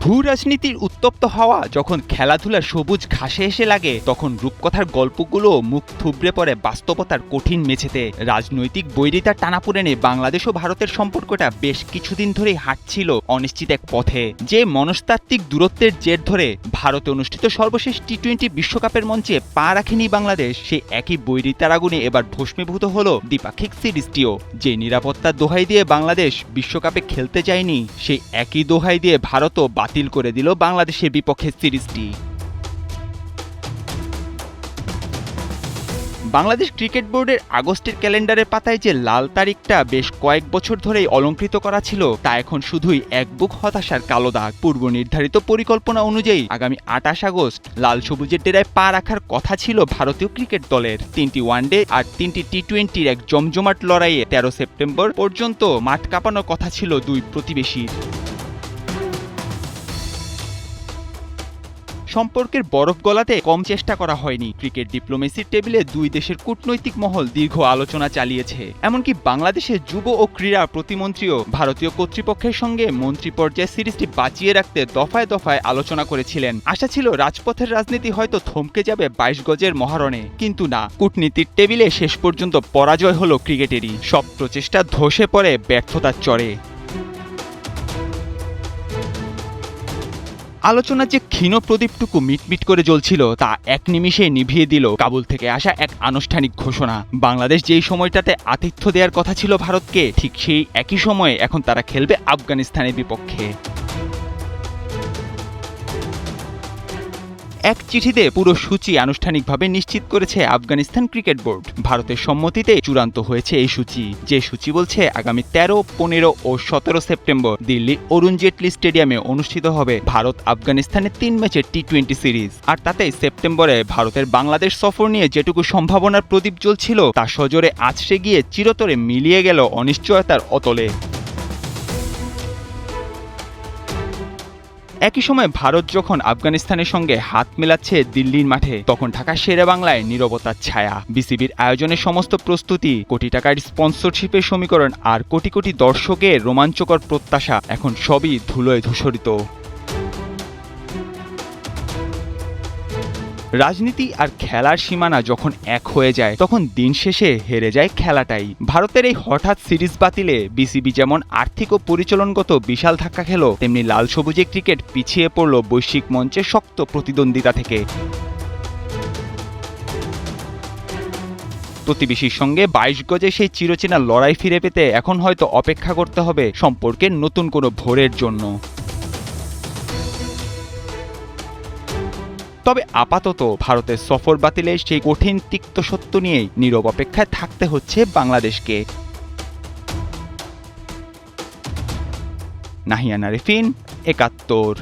ভূ রাজনীতির উত্তপ্ত হাওয়া যখন খেলাধুলার সবুজ ঘাসে এসে লাগে, তখন রূপকথার গল্পগুলো মুখ থুবড়ে পড়ে বাস্তবতার কঠিন মেঝেতে। রাজনৈতিক বৈরিতার টানাপোড়েনে বাংলাদেশ ও ভারতের সম্পর্কটা বেশ কিছুদিন ধরেই হাঁটছিল অনিশ্চিত এক পথে। যে মনস্তাত্ত্বিক দূরত্বের জের ধরে ভারতে অনুষ্ঠিত সর্বশেষ টি-20 বিশ্বকাপের মঞ্চে পা রাখেনি বাংলাদেশ, সেই একই বৈরিতার আগুনে এবার ভস্মীভূত হলো দ্বিপাক্ষিক সিরিজটিও। যে নিরাপত্তার দোহাই দিয়ে বাংলাদেশ বিশ্বকাপে খেলতে যায়নি, সেই একই দোহাই দিয়ে ভারতও বাতিল করে দিল বাংলাদেশের বিপক্ষে সিরিজটি। বাংলাদেশ ক্রিকেট বোর্ডের আগস্টের ক্যালেন্ডারের পাতায় যে লাল তারিখটা বেশ কয়েক বছর ধরেই অলঙ্কৃত করা ছিল, তা এখন শুধুই এক বুক হতাশার কালো দাগ। পূর্ব নির্ধারিত পরিকল্পনা অনুযায়ী আগামী 28 আগস্ট লাল সবুজের ডেরায় পা রাখার কথা ছিল ভারতীয় ক্রিকেট দলের। 3টি ওয়ানডে আর 3টি টি-20-র এক জমজমাট লড়াইয়ে 13 সেপ্টেম্বর পর্যন্ত মাঠ কাঁপানোর কথা ছিল দুই প্রতিবেশীর। সম্পর্কের বরফ গলাতে কম চেষ্টা করা হয়নি। ক্রিকেট ডিপ্লোমেসির টেবিলে দুই দেশের কূটনৈতিক মহল দীর্ঘ আলোচনা চালিয়েছে। এমনকি বাংলাদেশের যুব ও ক্রীড়া প্রতিমন্ত্রীও ভারতীয় কর্তৃপক্ষের সঙ্গে মন্ত্রী পর্যায়ে সিরিজটি বাঁচিয়ে রাখতে দফায় দফায় আলোচনা করেছিলেন। আশা ছিল রাজপথের রাজনীতি হয়তো থমকে যাবে 22 গজের মহারণে, কিন্তু না, কূটনীতির টেবিলে শেষ পর্যন্ত পরাজয় হলো ক্রিকেটেরই। সব প্রচেষ্টা ধসে পড়ে ব্যর্থতার চরে। আলোচনার যে ক্ষীণ প্রদীপটুকু মিটমিট করে জ্বলছিল, তা এক নিমিষে নিভিয়ে দিল কাবুল থেকে আসা এক আনুষ্ঠানিক ঘোষণা। বাংলাদেশ যেই সময়টাতে আতিথ্য দেওয়ার কথা ছিল ভারতকে, ঠিক সেই একই সময়ে এখন তারা খেলবে আফগানিস্তানের বিপক্ষে। এক চিঠিতে পুরো সূচি আনুষ্ঠানিকভাবে নিশ্চিত করেছে আফগানিস্তান ক্রিকেট বোর্ড। ভারতের সম্মতিতে চূড়ান্ত হয়েছে এই সূচি, যে সূচি বলছে আগামী 13, 15 ও 17 সেপ্টেম্বর দিল্লির অরুণ জেটলি স্টেডিয়ামে অনুষ্ঠিত হবে ভারত আফগানিস্তানের 3 ম্যাচের টি-20 সিরিজ। আর তাতেই সেপ্টেম্বরে ভারতের বাংলাদেশ সফর নিয়ে যেটুকু সম্ভাবনার প্রদীপ জ্বলছিল, তা সজোরে আছড়ে গিয়ে চিরতরে মিলিয়ে গেল অনিশ্চয়তার অতলে। একই সময় ভারত যখন আফগানিস্তানের সঙ্গে হাত মেলাচ্ছে দিল্লির মাঠে, তখন ঢাকার শেরেবাংলায় নীরবতার ছায়া। বিসিবির আয়োজনের সমস্ত প্রস্তুতি, কোটি টাকার স্পন্সরশিপের সমীকরণ আর কোটি কোটি দর্শকের রোমাঞ্চকর প্রত্যাশা এখন সবই ধুলোয় ধূসরিত। রাজনীতি আর খেলার সীমানা যখন এক হয়ে যায়, তখন দিন শেষে হেরে যায় খেলাটাই। ভারতের এই হঠাৎ সিরিজ বাতিলে বিসিবি যেমন আর্থিক ও পরিচালনগত বিশাল ধাক্কা খেল, তেমনি লাল সবুজে ক্রিকেট পিছিয়ে পড়ল বৈশ্বিক মঞ্চে শক্ত প্রতিদ্বন্দ্বিতা থেকে। প্রতিবেশীর সঙ্গে 22 গজে সেই চিরচেনা লড়াই ফিরে পেতে এখন হয়তো অপেক্ষা করতে হবে সম্পর্কের নতুন কোনো ভোরের জন্য। তবে আপাতত ভারতের সফর বাতিলের সেই কঠিন তিক্ত সত্য নিয়েই নীরব অপেক্ষায় থাকতে হচ্ছে বাংলাদেশকে। নাহিয়ান আরেফিন, ৭১।